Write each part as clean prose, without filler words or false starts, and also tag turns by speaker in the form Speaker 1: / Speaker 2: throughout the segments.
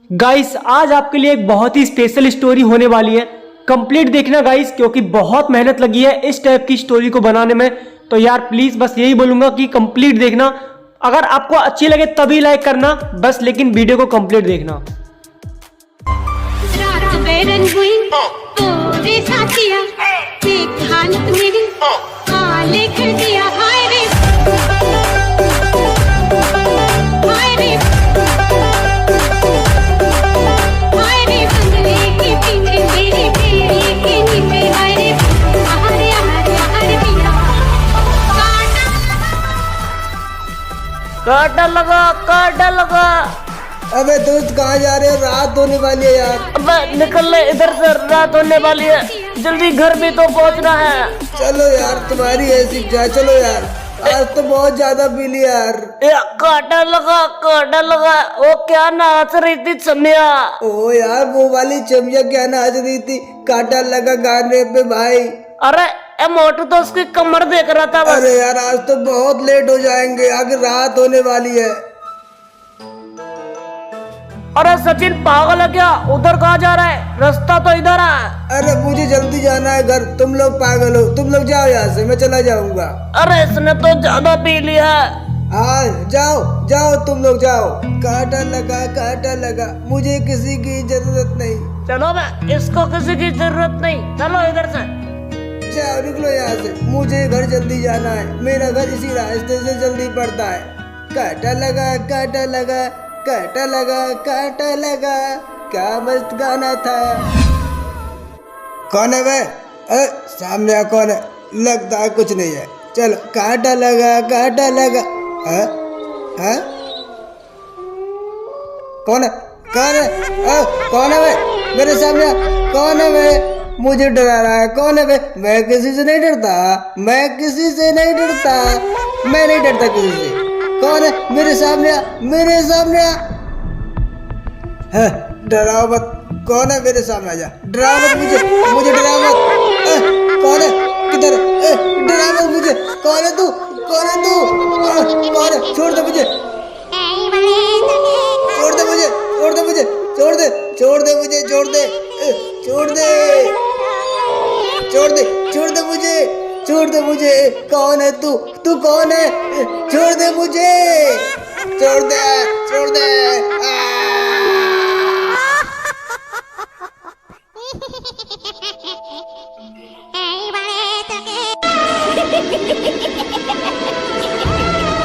Speaker 1: Guys आज आपके लिए एक बहुत ही स्पेशल स्टोरी होने वाली है। कंप्लीट देखना गाइस, क्योंकि बहुत मेहनत लगी है इस टाइप की स्टोरी को बनाने में। तो यार प्लीज बस यही बोलूंगा कि कंप्लीट देखना। अगर आपको अच्छी लगे तभी लाइक करना बस, लेकिन वीडियो को कंप्लीट देखना।
Speaker 2: रात बैरन हुई तोरे साथिया देख हालत मेरी काले कर दिया। हाय रे हाय रे हाय रे बंगले की पिंजरे मेरे बेड़े के नीचे। हाय रे हरे हरे हरे पिया
Speaker 1: काटा लगा।
Speaker 3: अबे दोस्त कहाँ जा रहे हो? रात होने वाली है यार।
Speaker 1: अबे निकल ले इधर से, रात होने वाली है, जल्दी घर भी तो पहुंचना है।
Speaker 3: चलो यार तुम्हारी ऐसी चाह, चलो यार आज तो बहुत ज्यादा पी लिया यार।
Speaker 1: काटा लगा। वो क्या नाच रही थी समिया?
Speaker 3: ओ यार वो वाली चमिया क्या नाच रही थी काटा लगा गाने पे भाई।
Speaker 1: अरे ए मोटू तो उसकी कमर देख रहा था बस।
Speaker 3: अरे यार आज तो बहुत लेट हो जाएंगे, आगे रात होने वाली है।
Speaker 1: अरे सचिन पागल है क्या? उधर कहाँ जा रहा है? रास्ता तो इधर है।
Speaker 3: अरे मुझे जल्दी जाना है घर, तुम लोग पागल हो। तुम लोग जाओ यहाँ से, मैं चला जाऊंगा।
Speaker 1: अरे इसने तो ज्यादा पी लिया है।
Speaker 3: हाँ जाओ जाओ तुम लोग जाओ। काटा लगा, मुझे किसी की जरूरत नहीं।
Speaker 1: चलो बे, इसको किसी की जरूरत नहीं, चलो इधर से।
Speaker 3: जाओ निकलो यहाँ से, मुझे घर जल्दी जाना है। मेरा घर इसी रास्ते से जल्दी पड़ता है। काटा लगा, क्या मस्त गाना था। कौन है वे? सामने कौन है? लगता है कुछ नहीं है। चलो काटा लगा। कौन है? कौन है वे? मेरे सामने कौन है वे? मुझे डरा रहा है। कौन है वे? मैं किसी से नहीं डरता, मैं नहीं डरता किसी से। कौन है? मेरे सामने आ। डराओ मत। कौन है? मेरे सामने आ जा। डराओ मत मुझे डराओ मत। कौन है? किधर? डराओ मत मुझे। कौन है तू? कौन है? छोड़ दे मुझे। छोड़ दे मुझे। कौन है तू? कौन है? छोड़ दे मुझे। छोड़ दे।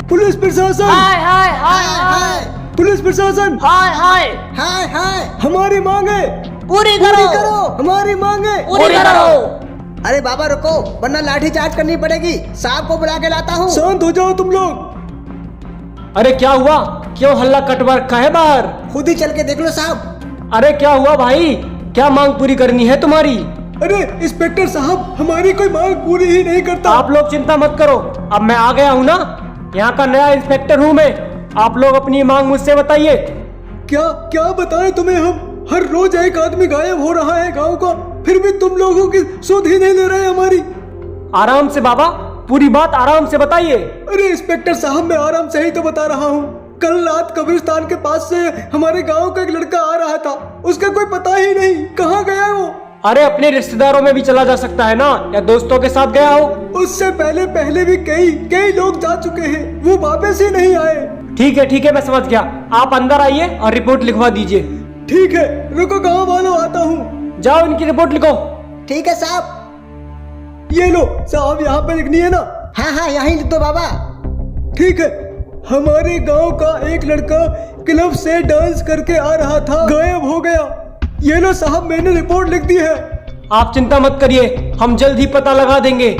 Speaker 3: पुलिस प्रशासन,
Speaker 1: हाय।
Speaker 3: पुलिस प्रशासन,
Speaker 1: हाय।
Speaker 3: हमारी मांगे
Speaker 1: पूरी करो।
Speaker 3: हमारी मांगे
Speaker 1: पूरी करो।
Speaker 3: अरे बाबा रुको, वरना लाठी चार्ज करनी पड़ेगी। साहब को बुला के लाता हूँ। शांत हो जाओ तुम लोग।
Speaker 1: अरे क्या हुआ? क्यों हल्ला कटवा रखा है बाहर?
Speaker 3: खुद ही चल के देख लो साहब।
Speaker 1: अरे क्या हुआ भाई? क्या मांग पूरी करनी है तुम्हारी?
Speaker 3: अरे इंस्पेक्टर साहब, हमारी कोई मांग पूरी ही नहीं करता।
Speaker 1: आप लोग चिंता मत करो, अब मैं आ गया हूँ ना, यहाँ का नया इंस्पेक्टर हूँ मैं। आप लोग अपनी मांग मुझसे बताइए।
Speaker 3: क्या बताएं तुम्हें हम? हर रोज एक आदमी गायब हो रहा है गांव का, फिर भी तुम लोगों की सुध ही नहीं ले रहे हमारी।
Speaker 1: आराम से बाबा, पूरी बात आराम से बताइए।
Speaker 3: अरे इंस्पेक्टर साहब, मैं आराम से ही तो बता रहा हूँ। कल रात कब्रिस्तान के पास से हमारे गांव का एक लड़का आ रहा था, उसका कोई पता ही नहीं, कहाँ गया वो?
Speaker 1: अरे अपने रिश्तेदारों में भी चला जा सकता है ना, या दोस्तों के साथ गया हो।
Speaker 3: उससे पहले भी कई लोग जा चुके हैं, वो वापस ही नहीं आए।
Speaker 1: ठीक है, मैं समझ गया। आप अंदर आइए और रिपोर्ट लिखवा दीजिए।
Speaker 3: ठीक है, रुको गाँव वालों आता हूँ।
Speaker 1: जाओ इनकी रिपोर्ट लिखो।
Speaker 3: ठीक है साहब। ये लो साहब, यहाँ पे लिखनी है ना? हाँ यहीं लिख दो बाबा। ठीक है। हमारे गांव का एक लड़का क्लब से डांस करके आ रहा था, गायब हो गया। ये लो साहब, मैंने रिपोर्ट लिख दी है।
Speaker 1: आप चिंता मत करिए, हम जल्द ही पता लगा देंगे।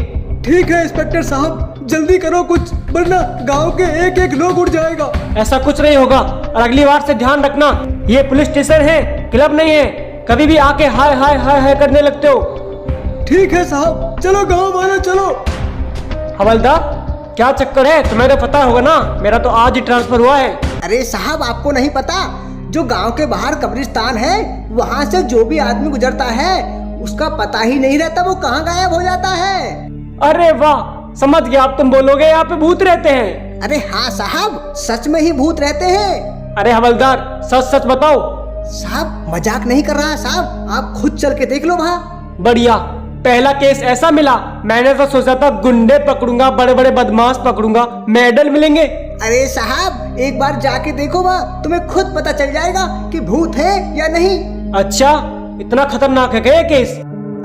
Speaker 3: ठीक है इंस्पेक्टर साहब, जल्दी करो कुछ, वरना गांव के एक लोग उड़ जाएगा।
Speaker 1: ऐसा कुछ नहीं होगा, और अगली बार से ध्यान रखना, ये पुलिस स्टेशन है, क्लब नहीं है। कभी भी आके हाय करने लगते हो।
Speaker 3: ठीक है साहब, चलो गांव वाले चलो।
Speaker 1: हवलदार, क्या चक्कर है? तुम्हें पता होगा ना, मेरा तो आज ही ट्रांसफर हुआ है।
Speaker 3: अरे साहब, आपको नहीं पता? जो गांव के बाहर कब्रिस्तान है, वहाँ से जो भी आदमी गुजरता है उसका पता ही नहीं रहता वो कहाँ गायब हो जाता है।
Speaker 1: अरे वाह, समझ गया। अब तुम बोलोगे यहाँ पे भूत रहते हैं।
Speaker 3: अरे हाँ साहब, सच में ही भूत रहते हैं।
Speaker 1: अरे हवलदार, सच सच बताओ।
Speaker 3: साहब मजाक नहीं कर रहा साहब, आप खुद चल के देख लो वहाँ।
Speaker 1: बढ़िया, पहला केस ऐसा मिला, मैंने तो सोचा था गुंडे पकड़ूंगा, बड़े बड़े बदमाश पकड़ूंगा, मेडल मिलेंगे।
Speaker 3: अरे साहब एक बार जाके देखो वहाँ, तुम्हें खुद पता चल जाएगा कि भूत है या नहीं।
Speaker 1: अच्छा, इतना खतरनाक है क्या ये केस?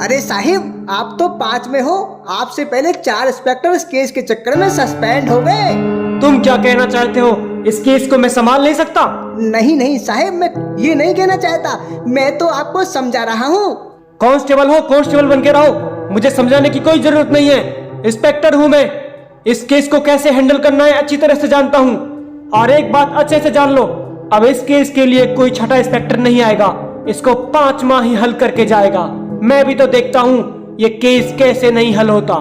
Speaker 3: अरे साहिब आप तो 5 में हो, आपसे पहले 4 इंस्पेक्टर इस केस के चक्कर में सस्पेंड हो गए।
Speaker 1: तुम क्या कहना चाहते हो? इस केस को मैं संभाल नहीं सकता?
Speaker 3: नहीं नहीं साहिब, मैं ये नहीं कहना चाहता, मैं तो आपको समझा रहा हूँ।
Speaker 1: कांस्टेबल हो, कांस्टेबल बन के रहो, मुझे समझाने की कोई जरूरत नहीं है। इंस्पेक्टर हूँ मैं, इस केस को कैसे हैंडल करना है अच्छी तरह से जानता हूँ। और एक बात अच्छे से जान लो, अब इस केस के लिए कोई छठा इंस्पेक्टर नहीं आएगा, इसको 5 माह ही हल करके जाएगा। मैं भी तो देखता हूँ ये केस कैसे नहीं हल होता।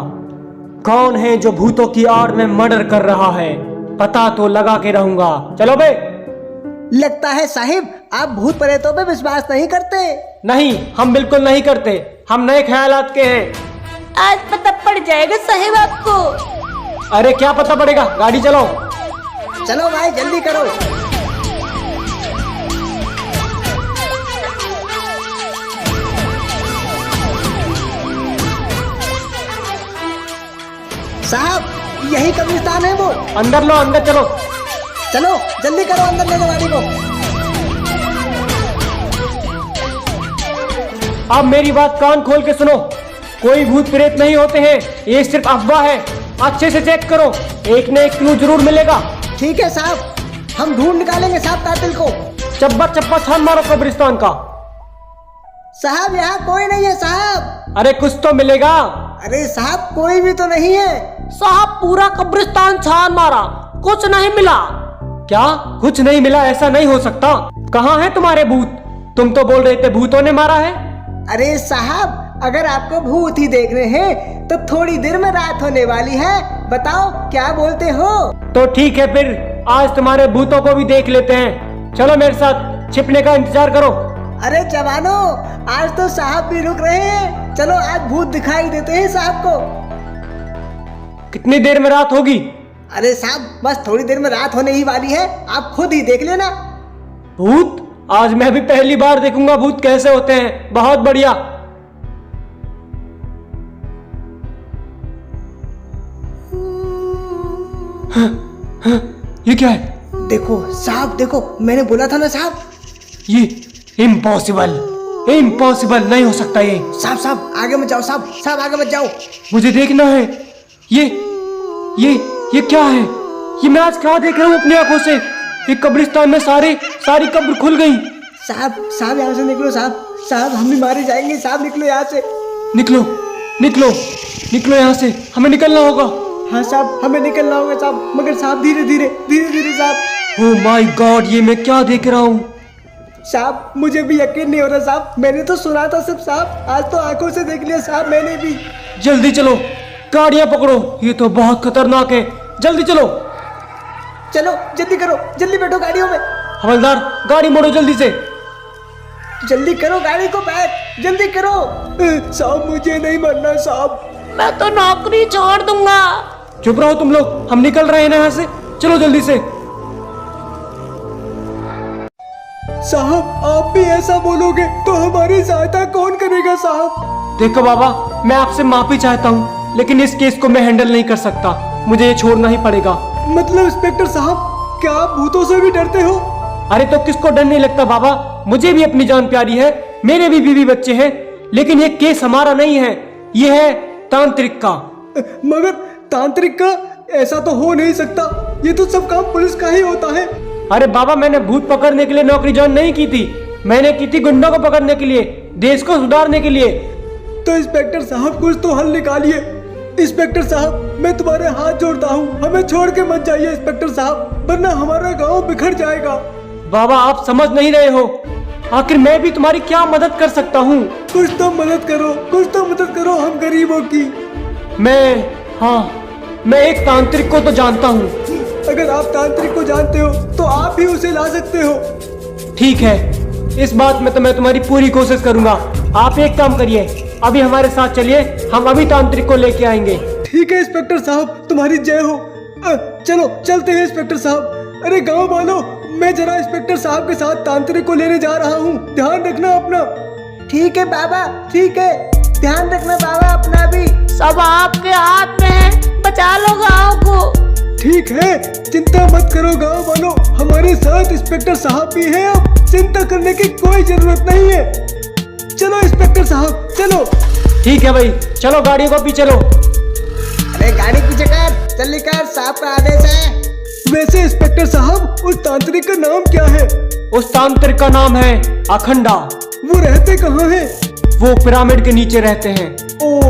Speaker 1: कौन है जो भूतों की आड़ में मर्डर कर रहा है, पता तो लगा के रहूंगा। चलो बे।
Speaker 3: लगता है साहिब आप भूत प्रेतों पे विश्वास नहीं करते।
Speaker 1: नहीं, हम बिल्कुल नहीं करते, हम नए ख्यालात के हैं।
Speaker 4: आज पता पड़ जाएगा साहिब आपको।
Speaker 1: अरे क्या पता पड़ेगा, गाड़ी चलाओ।
Speaker 3: चलो भाई जल्दी करो। साहब यही कब्रिस्तान है वो।
Speaker 1: अंदर लो, अंदर चलो।
Speaker 3: चलो जल्दी करो, अंदर ले लो गाड़ी को।
Speaker 1: अब मेरी बात कान खोल के सुनो, कोई भूत प्रेत नहीं होते हैं, ये सिर्फ अफवाह है। अच्छे से चेक करो, एक न एक क्लू जरूर मिलेगा।
Speaker 3: ठीक है साहब, हम ढूंढ निकालेंगे साहब कातिल को।
Speaker 1: चब्बा चब्बा छान मारो कब्रिस्तान का।
Speaker 3: साहब यहाँ कोई नहीं है साहब।
Speaker 1: अरे कुछ तो मिलेगा।
Speaker 3: अरे साहब कोई भी तो नहीं है।
Speaker 4: साहब पूरा कब्रिस्तान छान मारा, कुछ नहीं मिला।
Speaker 1: क्या कुछ नहीं मिला? ऐसा नहीं हो सकता। कहाँ है तुम्हारे भूत? तुम तो बोल रहे थे भूतों ने मारा है।
Speaker 3: अरे साहब अगर आपको भूत ही देखने हैं तो थोड़ी देर में रात होने वाली है, बताओ क्या बोलते हो?
Speaker 1: तो ठीक है, फिर आज तुम्हारे भूतों को भी देख लेते हैं। चलो मेरे साथ, छिपने का इंतजार करो।
Speaker 3: अरे जवानों, आज तो साहब भी रुक रहे हैं, चलो आज भूत दिखाई देते हैं साहब को।
Speaker 1: कितनी देर में रात होगी?
Speaker 3: अरे साहब बस थोड़ी देर में रात होने ही वाली है, आप खुद ही देख लेना।
Speaker 1: भूत? आज मैं भी पहली बार देखूंगा भूत कैसे होते हैं। बहुत बढ़िया। ये क्या है?
Speaker 3: देखो साहब देखो, मैंने बोला था ना साहब।
Speaker 1: ये इम्पॉसिबल, इम्पॉसिबल नहीं हो सकता ये।
Speaker 3: साहब साहब आगे मत जाओ, साहब साहब आगे मत जाओ।
Speaker 1: मुझे देखना है। ये क्या है? ये मैं आज क्या देख रहा हूँ अपनी आंखों से? एक कब्रिस्तान में सारी कब्र खुल गई।
Speaker 3: साहब साहब यहाँ से निकलो साहब, साहब हम भी मारे जाएंगे साहब, निकलो यहाँ से।
Speaker 1: निकलो निकलो निकलो यहाँ से, हमें निकलना होगा।
Speaker 3: हाँ साहब हमें निकलना होगा साहब, मगर साहब धीरे धीरे धीरे धीरे साहब।
Speaker 1: ओह माय गॉड, ये मैं क्या देख रहा हूँ?
Speaker 3: साहब मुझे भी यकीन नहीं हो रहा साहब, मैंने तो सुना था सब साहब, आज तो आंखों से देख लिया साहब मैंने भी।
Speaker 1: जल्दी चलो, गाड़ियाँ पकड़ो, ये तो बहुत खतरनाक है। जल्दी चलो।
Speaker 3: चलो जल्दी करो, जल्दी बैठो गाड़ियों में।
Speaker 1: हवलदार गाड़ी मोड़ो जल्दी से।
Speaker 3: जल्दी करो गाड़ी को बैक, जल्दी करो। साहब मुझे नहीं मरना साहब।
Speaker 4: मैं तो नौकरी छोड़ दूंगा।
Speaker 1: चुप रहो तुम लोग, हम निकल रहे हैं ना यहाँ से। चलो जल्दी से।
Speaker 3: साहब आप भी ऐसा बोलोगे तो हमारी सहायता कौन करेगा साहब?
Speaker 1: देखो बाबा, मैं आपसे माफी चाहता हूँ, लेकिन इस केस को मैं हैंडल नहीं कर सकता, मुझे ये छोड़ना ही पड़ेगा।
Speaker 3: मतलब इंस्पेक्टर साहब क्या आप भूतों से भी डरते हो?
Speaker 1: अरे तो किसको डर नहीं लगता बाबा, मुझे भी अपनी जान प्यारी है, मेरे भी बीवी बच्चे हैं, लेकिन ये केस हमारा नहीं है, ये है तांत्रिक का।
Speaker 3: मगर तांत्रिक का? ऐसा तो हो नहीं सकता, ये तो सब काम पुलिस का ही होता है।
Speaker 1: अरे बाबा, मैंने भूत पकड़ने के लिए नौकरी ज्वाइन नहीं की थी, मैंने की थी गुंडों को पकड़ने के लिए, देश को सुधारने के लिए।
Speaker 3: तो इंस्पेक्टर साहब कुछ तो हल निकालिए। इंस्पेक्टर साहब मैं तुम्हारे हाथ जोड़ता हूँ, हमें छोड़ के मत जाइए इंस्पेक्टर साहब, वरना हमारा गांव बिखर जाएगा।
Speaker 1: बाबा आप समझ नहीं रहे हो, आखिर मैं भी तुम्हारी क्या मदद कर सकता हूँ?
Speaker 3: कुछ तो मदद करो, कुछ तो मदद करो हम गरीबों की।
Speaker 1: मैं एक तांत्रिक को तो जानता हूँ।
Speaker 3: अगर आप तांत्रिक को जानते हो तो आप ही उसे ला सकते हो।
Speaker 1: ठीक है, इस बात में तो मैं तुम्हारी पूरी कोशिश करूंगा। आप एक काम करिए, अभी हमारे साथ चलिए, हम अभी तांत्रिक को लेके आएंगे।
Speaker 3: ठीक है इंस्पेक्टर साहब, तुम्हारी जय हो। चलो चलते हैं इंस्पेक्टर साहब। अरे गाँव वालों
Speaker 1: मैं जरा इंस्पेक्टर साहब के साथ तांत्रिक को लेने जा रहा हूँ, ध्यान रखना अपना।
Speaker 3: ठीक है बाबा, ठीक है, ध्यान रखना बाबा अपना भी।
Speaker 4: सब आपके हाथ में है, बचा लो गाँव को।
Speaker 1: ठीक है, चिंता मत करो गांव वालों, हमारे साथ इंस्पेक्टर साहब भी हैं, अब चिंता करने की कोई जरूरत नहीं है। चलो इंस्पेक्टर साहब चलो। ठीक है भाई, चलो गाड़ियों को पीछे लो।
Speaker 3: अरे गाड़ी पीछे कर, जल्दी कर, साहब का आदेश है।
Speaker 1: वैसे इंस्पेक्टर साहब, उस तांत्रिक का नाम क्या है? उस तांत्रिक का नाम है अखंडा। वो रहते कहाँ हैं? वो पिरामिड के नीचे रहते हैं। ओ